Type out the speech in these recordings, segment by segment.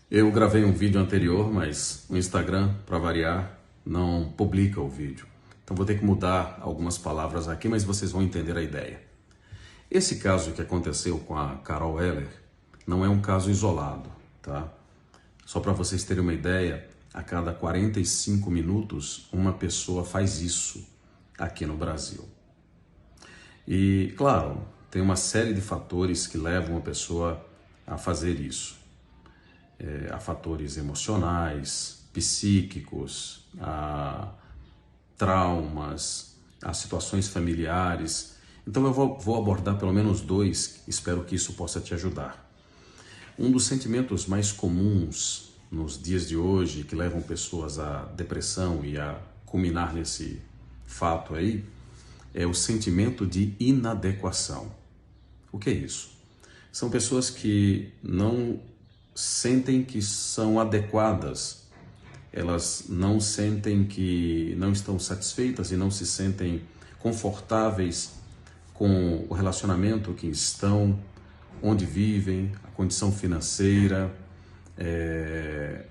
Eu gravei um vídeo anterior, mas o Instagram, para variar, não publica o vídeo. Então vou ter que mudar algumas palavras aqui, mas vocês vão entender a ideia. Esse caso que aconteceu com a Carol Heller não é um caso isolado, tá? Só para vocês terem uma ideia, a cada 45 minutos uma pessoa faz isso aqui no Brasil. E, claro, tem uma série de fatores que levam a pessoa a fazer isso. Há fatores emocionais, psíquicos, há traumas, há situações familiares. Então eu vou abordar pelo menos dois, espero que isso possa te ajudar. Um dos sentimentos mais comuns nos dias de hoje, que levam pessoas à depressão e a culminar nesse fato aí, é o sentimento de inadequação. O que é isso? São pessoas que não sentem que são adequadas, elas não sentem que não estão satisfeitas e não se sentem confortáveis com o relacionamento que estão, onde vivem, a condição financeira,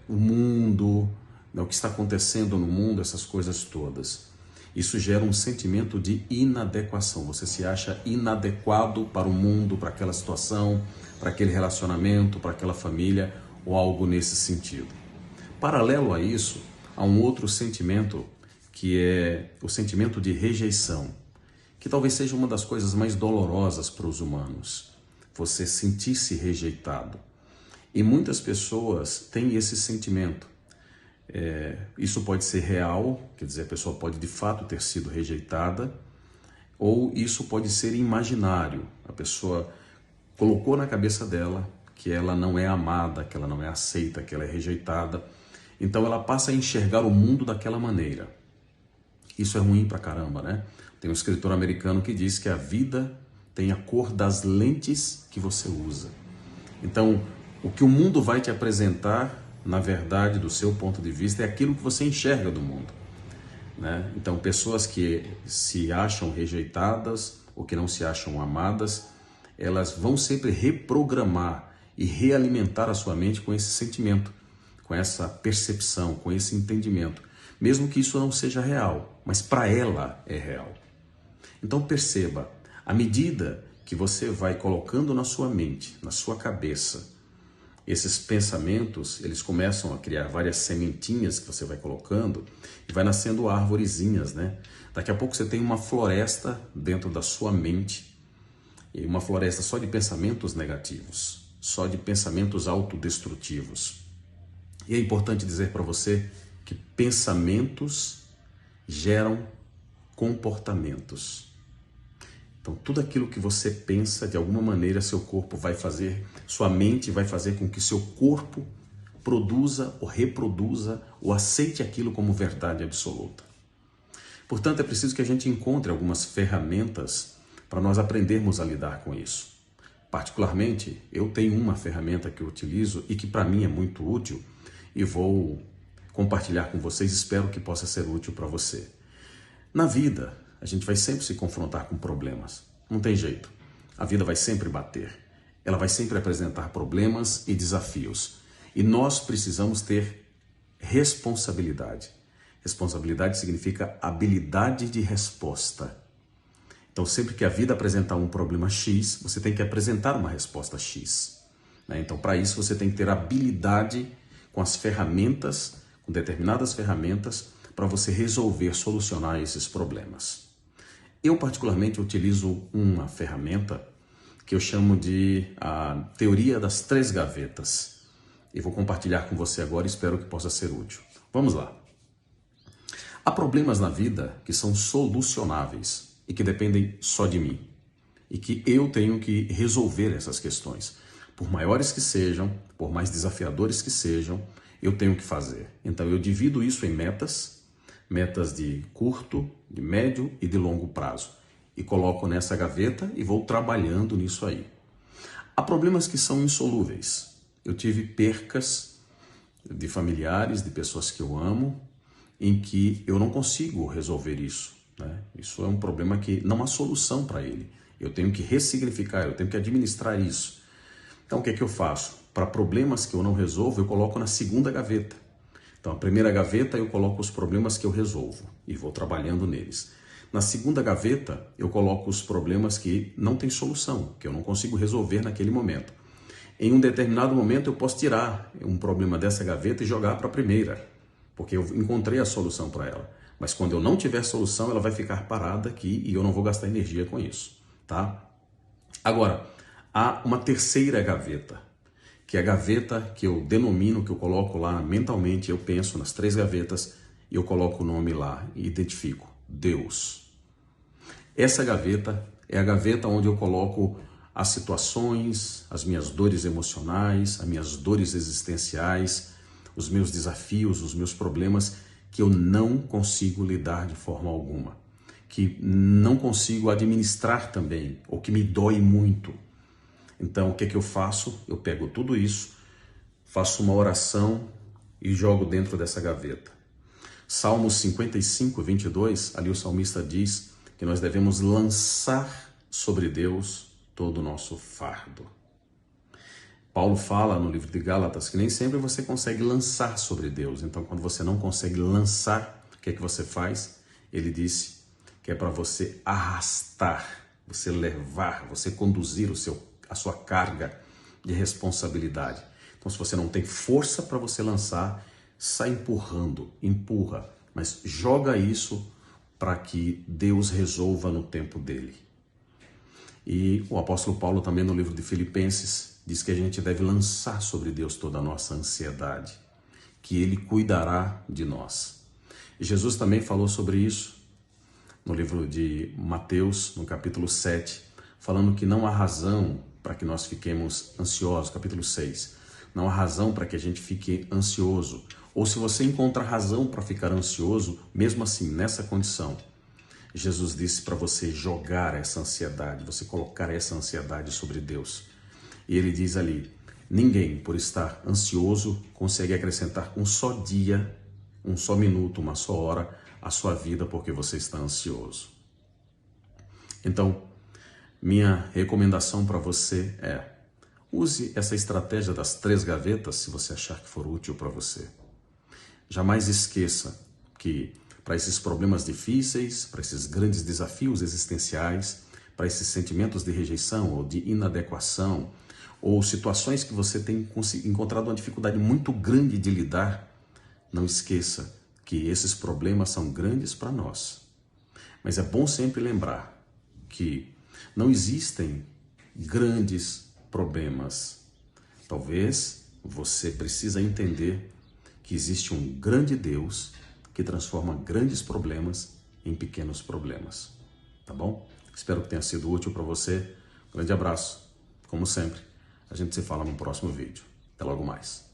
o mundo, o que está acontecendo no mundo, essas coisas todas. Isso gera um sentimento de inadequação. Você se acha inadequado para o mundo, para aquela situação, para aquele relacionamento, para aquela família ou algo nesse sentido. Paralelo a isso, há um outro sentimento que é o sentimento de rejeição, que talvez seja uma das coisas mais dolorosas para os humanos. Você sentir-se rejeitado. E muitas pessoas têm esse sentimento. Isso pode ser real, quer dizer, a pessoa pode de fato ter sido rejeitada, ou isso pode ser imaginário. A pessoa colocou na cabeça dela que ela não é amada, que ela não é aceita, que ela é rejeitada. Então ela passa a enxergar o mundo daquela maneira. Isso é ruim pra caramba, né? Tem um escritor americano que diz que a vida tem a cor das lentes que você usa. Então, o que o mundo vai te apresentar, na verdade, do seu ponto de vista, é aquilo que você enxerga do mundo, né? Então, pessoas que se acham rejeitadas ou que não se acham amadas, elas vão sempre reprogramar e realimentar a sua mente com esse sentimento, com essa percepção, com esse entendimento, mesmo que isso não seja real, mas para ela é real. Então perceba, à medida que você vai colocando na sua mente, na sua cabeça, esses pensamentos, eles começam a criar várias sementinhas que você vai colocando e vai nascendo arvorezinhas, né? Daqui a pouco você tem uma floresta dentro da sua mente, e uma floresta só de pensamentos negativos, só de pensamentos autodestrutivos. E é importante dizer para você que pensamentos geram comportamentos. Então, tudo aquilo que você pensa, de alguma maneira, seu corpo vai fazer, sua mente vai fazer com que seu corpo produza ou reproduza ou aceite aquilo como verdade absoluta. Portanto, é preciso que a gente encontre algumas ferramentas para nós aprendermos a lidar com isso. Particularmente, eu tenho uma ferramenta que eu utilizo e que para mim é muito útil e vou compartilhar com vocês, espero que possa ser útil para você. Na vida, a gente vai sempre se confrontar com problemas, não tem jeito. A vida vai sempre bater, ela vai sempre apresentar problemas e desafios. E nós precisamos ter responsabilidade. Responsabilidade significa habilidade de resposta. Então, sempre que a vida apresentar um problema X, você tem que apresentar uma resposta X, né? Então, para isso, você tem que ter habilidade com as ferramentas, com determinadas ferramentas, para você resolver, solucionar esses problemas. Eu, particularmente, utilizo uma ferramenta que eu chamo de a teoria das 3 gavetas. E vou compartilhar com você agora e espero que possa ser útil. Vamos lá. Há problemas na vida que são solucionáveis e que dependem só de mim. E que eu tenho que resolver essas questões. Por maiores que sejam, por mais desafiadores que sejam, eu tenho que fazer. Então eu divido isso em metas de curto, de médio e de longo prazo. E coloco nessa gaveta e vou trabalhando nisso aí. Há problemas que são insolúveis. Eu tive percas de familiares, de pessoas que eu amo, em que eu não consigo resolver isso, né? Isso é um problema que não há solução para ele. Eu tenho que ressignificar, eu tenho que administrar isso. Então o que é que eu faço? para problemas que eu não resolvo, eu coloco na segunda gaveta. Então, a primeira gaveta eu coloco os problemas que eu resolvo e vou trabalhando neles. Na segunda gaveta, eu coloco os problemas que não têm solução, que eu não consigo resolver naquele momento. Em um determinado momento, eu posso tirar um problema dessa gaveta e jogar para a primeira, porque eu encontrei a solução para ela. Mas quando eu não tiver solução, ela vai ficar parada aqui e eu não vou gastar energia com isso, tá? Agora, há uma terceira gaveta, que é a gaveta que eu denomino, que eu coloco lá mentalmente, eu penso nas 3 gavetas e eu coloco o nome lá e identifico, Deus. Essa gaveta é a gaveta onde eu coloco as situações, as minhas dores emocionais, as minhas dores existenciais, os meus desafios, os meus problemas que eu não consigo lidar de forma alguma, que não consigo administrar também, ou que me dói muito. Então, o que é que eu faço? Eu pego tudo isso, faço uma oração e jogo dentro dessa gaveta. Salmos 55, 22, ali o salmista diz que nós devemos lançar sobre Deus todo o nosso fardo. Paulo fala no livro de Gálatas que nem sempre você consegue lançar sobre Deus. Então, quando você não consegue lançar, o que é que você faz? Ele disse que é para você arrastar, você levar, você conduzir a sua carga de responsabilidade. Então, se você não tem força para você lançar, sai empurrando, empurra, mas joga isso para que Deus resolva no tempo dele. E o apóstolo Paulo também no livro de Filipenses diz que a gente deve lançar sobre Deus toda a nossa ansiedade, que Ele cuidará de nós. E Jesus também falou sobre isso no livro de Mateus, no capítulo 7, falando que não há razão para que nós fiquemos ansiosos, capítulo 6. Não há razão para que a gente fique ansioso. Ou se você encontra razão para ficar ansioso, mesmo assim, nessa condição, Jesus disse para você jogar essa ansiedade, você colocar essa ansiedade sobre Deus. E ele diz ali, ninguém, por estar ansioso, consegue acrescentar um só dia, um só minuto, uma só hora à sua vida porque você está ansioso. Então, minha recomendação para você é, use essa estratégia das 3 gavetas se você achar que for útil para você. Jamais esqueça que para esses problemas difíceis, para esses grandes desafios existenciais, para esses sentimentos de rejeição ou de inadequação, ou situações que você tem encontrado uma dificuldade muito grande de lidar, não esqueça que esses problemas são grandes para nós. Mas é bom sempre lembrar que não existem grandes problemas. Talvez você precisa entender que existe um grande Deus que transforma grandes problemas em pequenos problemas. Tá bom? Espero que tenha sido útil para você. Um grande abraço. Como sempre, a gente se fala no próximo vídeo. Até logo mais.